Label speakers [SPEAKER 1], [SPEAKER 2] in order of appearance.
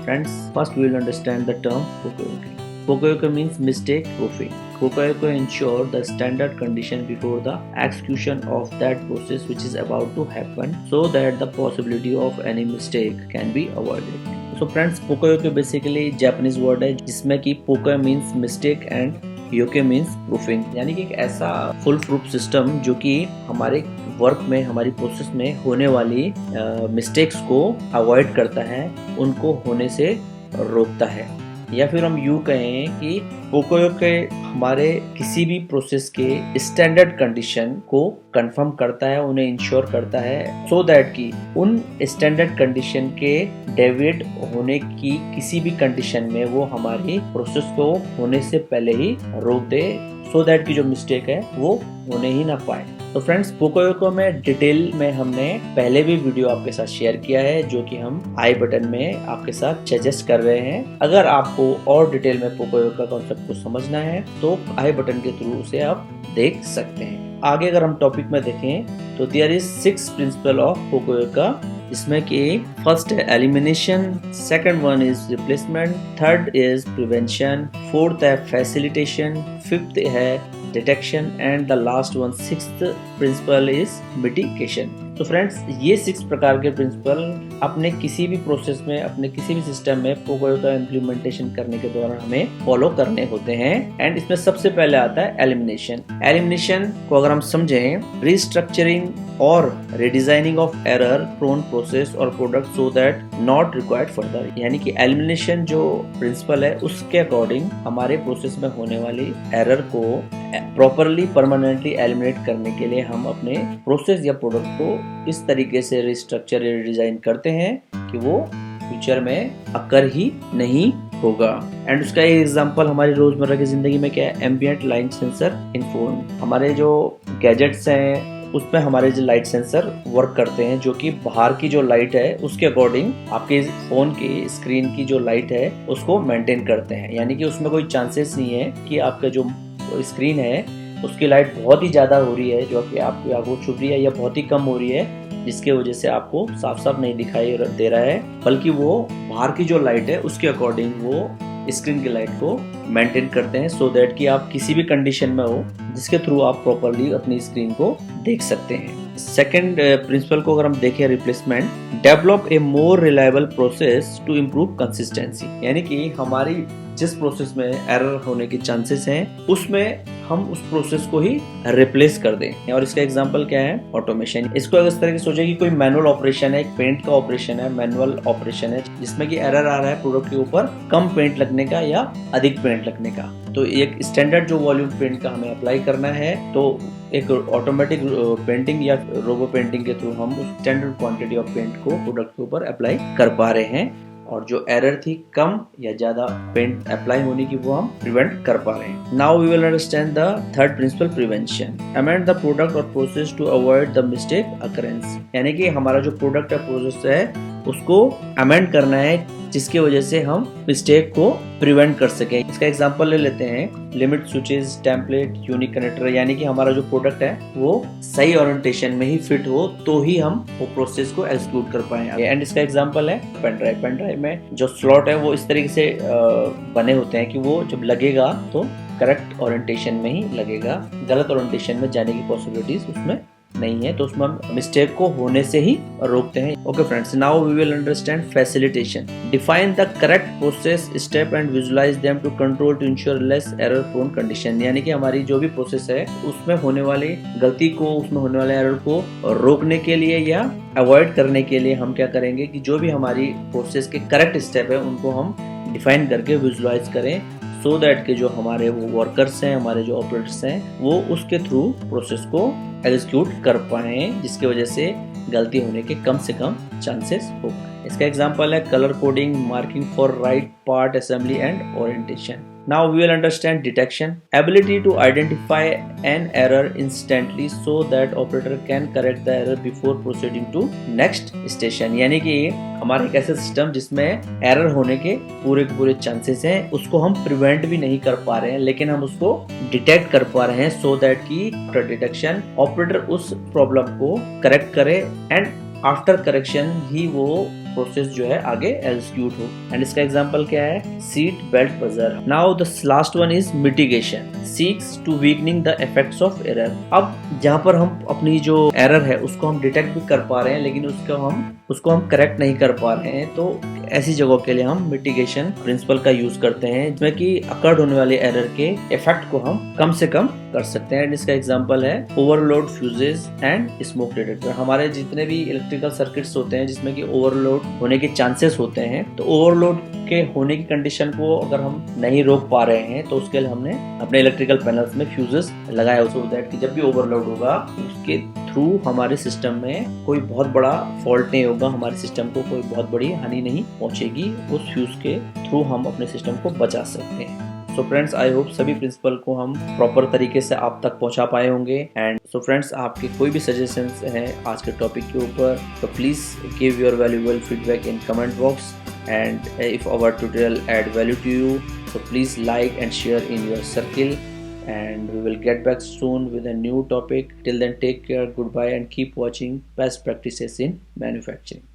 [SPEAKER 1] Friends, first we will understand the term Pokoyoke. Pokoyoke means mistake proofing. Pokoyoke ensure the standard condition before the execution of that process which is about to happen so that the possibility of any mistake can be avoided. So friends, Pokoyoke basically Japanese word है जिसमें कि Poko means mistake and yoke means proofing, यानी कि एक ऐसा full proof system जो कि हमारे वर्क में, हमारी प्रोसेस में होने वाली मिस्टेक्स को अवॉइड करता है, उनको होने से रोकता है। या फिर हम यूँ कहें कि पोकोयोके हमारे किसी भी प्रोसेस के स्टैंडर्ड कंडीशन को कंफर्म करता है, उन्हें इंश्योर करता है सो दैट कि उन स्टैंडर्ड कंडीशन के डेविएट होने की किसी भी कंडीशन में वो हमारी प्रोसेस को होने से पहले ही रोक दे, सो दैट की जो मिस्टेक है वो होने ही ना पाए। तो फ्रेंड्स, पोकोयोके में डिटेल में हमने पहले भी वीडियो आपके साथ शेयर किया है जो कि हम आई बटन में आपके साथ सजेस्ट कर रहे हैं। अगर आपको और डिटेल में पोकोयोके कॉन्सेप्ट को समझना है तो आई बटन के थ्रू उसे आप देख सकते हैं। आगे अगर हम टॉपिक में देखें तो there is 6 principle of poka yoke, इसमें कि फर्स्ट है elimination, second one is replacement, third is prevention, fourth है फैसिलिटेशन, फिफ्थ है detection and the last one sixth principle is mitigation. तो फ्रेंड्स, ये 6 प्रकार के प्रिंसिपल अपने किसी भी प्रोसेस में, अपने किसी भी सिस्टम में पोकोयोके इम्प्लीमेंटेशन करने के दौरान हमें फॉलो करने होते हैं। एंड इसमें सबसे पहले आता है एलिमिनेशन। एलिमिनेशन को अगर हम समझें, रिस्ट्रक्चरिंग और रिडिजाइनिंग ऑफ एरर प्रोन प्रोसेस और product so that not required further, यानी कि एलिमिनेशन जो प्रिंसिपल है उसके अकॉर्डिंग हमारे प्रोसेस में होने वाली एरर को प्रॉपरली परमानेंटली एलिमिनेट करने के लिए हम अपने प्रोसेस या प्रोडक्ट को इस तरीके से रिस्ट्रक्चर या डिजाइन करते हैं कि वो फ्यूचर में अकर ही नहीं होगा। एंड उसका एक एग्जांपल हमारी रोजमर्रा की जिंदगी में क्या है, एम्बिएंट लाइट सेंसर इन फोन। हमारे जो गैजेट्स हैं उसमें हमारे जो लाइट सेंसर वर्क करते हैं जो कि बाहर की जो लाइट है उसके अकॉर्डिंग आपके फोन की स्क्रीन की जो लाइट है उसको मेंटेन करते हैं, यानी कि उसमें कोई चांसेस नहीं है कि आपका जो स्क्रीन है उसकी लाइट बहुत ही ज़्यादा हो रही है जो कि आपकी आंखों को छुप रही है, या बहुत ही कम हो रही है जिसके वजह से आपको साफ साफ नहीं दिखाई दे रहा है, बल्कि वो बाहर की जो लाइट है उसके अकॉर्डिंग वो स्क्रीन की लाइट को मेंटेन करते हैं सो दैट कि आप किसी भी कंडीशन में हो जिसके थ्रू आप प्रॉपरली अपनी स्क्रीन को देख सकते हैं। सेकेंड प्रिंसिपल को अगर हम देखें, replacement, develop a more reliable process to improve consistency, यानी कि हमारी जिस प्रोसेस में एरर होने के चांसेस हैं उसमें हम उस प्रोसेस को ही रिप्लेस कर दें। और इसका एग्जांपल क्या है, ऑटोमेशन। इसको अगर इस तरह से सोचे कि कोई मैनुअल ऑपरेशन है, एक पेंट का ऑपरेशन है, मैनुअल ऑपरेशन है जिसमें कि एरर आ रहा है प्रोडक्ट के ऊपर कम पेंट लगने का या अधिक पेंट लगने का, तो एक स्टैंडर्ड जो वॉल्यूम पेंट का हमें अप्लाई करना है तो एक ऑटोमेटिक पेंटिंग या रोबो पेंटिंग के थ्रू हम उस स्टैंडर्ड क्वांटिटी ऑफ पेंट को प्रोडक्ट के ऊपर अप्लाई कर पा रहे हैं, और जो एरर थी कम या ज्यादा पेंट अप्लाई होने की वो हम प्रिवेंट कर पा रहे हैं। Now we will understand the third principle, prevention. Amend the product और process to avoid the mistake occurrence, यानी कि हमारा जो प्रोडक्ट या प्रोसेस है उसको अमेंड करना है जिसकी वजह से हम मिस्टेक को प्रिवेंट कर सकें। इसका एग्जांपल ले लेते हैं, limit switches, template, unique connector, यानी कि हमारा जो प्रोडक्ट है वो सही ओरिएंटेशन में ही फिट हो तो ही हम वो प्रोसेस को एग्जीक्यूट कर पाएंगे। एंड इसका एग्जांपल है पेन ड्राइव। पेन ड्राइव में जो स्लॉट है वो इस तरीके से बने होते हैं कि वो जब लगेगा तो करेक्ट ओरिएंटेशन में ही लगेगा, गलत ओरिएंटेशन में जाने की पॉसिबिलिटीज उसमें नहीं है, तो उसमें हम मिस्टेक को होने से ही रोकते हैं। Okay friends, now we will understand facilitation. Define the correct process step and visualise them to control to ensure less error prone condition, यानी कि हमारी जो भी प्रोसेस है उसमें होने वाली गलती को, उसमें होने वाले एरर को रोकने के लिए या अवॉइड करने के लिए हम क्या करेंगे कि जो भी हमारी प्रोसेस के करेक्ट स्टेप है उनको हम डिफाइन करके विजुअलाइज करें सो दैट के जो हमारे वो वर्कर्स हैं, हमारे जो ऑपरेटर्स हैं वो उसके थ्रू प्रोसेस को एग्जीक्यूट कर पाए जिसकी वजह से गलती होने के कम से कम चांसेस हो। इसका एग्जांपल है colour coding, marking for right part assembly and orientation. Now we will understand detection, ability to identify an error instantly so that operator can correct the error before proceeding to next station, यानी कि हमारा एक ऐसा system जिसमें error होने के पूरे chances हैं, उसको हम प्रिवेंट भी नहीं कर पा रहे हैं लेकिन हम उसको डिटेक्ट कर पा रहे हैं सो दैट कि आफ्टर डिटेक्शन ऑपरेटर उस प्रॉब्लम को करेक्ट करे एंड आफ्टर करेक्शन ही वो प्रोसेस जो है आगे एग्जीक्यूट हो। एंड इसका एग्जांपल क्या है, seat belt buzzer. Now the last one is mitigation, seeks to weakening the effects of error. अब जहाँ पर हम अपनी जो एरर है उसको हम डिटेक्ट भी कर पा रहे हैं, लेकिन उसको हम करेक्ट नहीं कर पा रहे हैं, तो ऐसी जगहों के लिए हम मिटिगेशन प्रिंसिपल का यूज करते हैं, जिसमें कि अकर्ड होने वाले एरर के इफेक्ट को हम कम से कम कर सकते हैं। इसका एग्जांपल है overload fuses and smoke detector. हमारे जितने भी इलेक्ट्रिकल सर्किट्स होते हैं जिसमें कि ओवरलोड होने के चांसेस होते हैं, तो ओवरलोड के होने की कंडीशन को अगर हम नहीं रोक पा रहे हैं तो उसके लिए हमने अपने इलेक्ट्रिकल पैनल्स में फ्यूजेस लगाया, सो दैट कि जब भी ओवरलोड होगा उसके थ्रू हमारे सिस्टम में कोई बहुत बड़ा फॉल्ट नहीं होगा, हमारे सिस्टम को कोई बहुत बड़ी हानि नहीं पहुंचेगी। उस फ्यूज के थ्रू हम अपने सिस्टम को बचा सकते हैं। सो फ्रेंड्स, आई होप सभी प्रिंसिपल को हम प्रॉपर तरीके से आप तक पहुंचा पाए होंगे। एंड सो फ्रेंड्स, आपके कोई भी सजेशंस हैं आज के टॉपिक के ऊपर, तो please give your valuable feedback in comment box. And if our tutorial add value to you, so please like and share in your circle, and we will get back soon with a new topic. Till then, take care, goodbye, and keep watching best practices in manufacturing.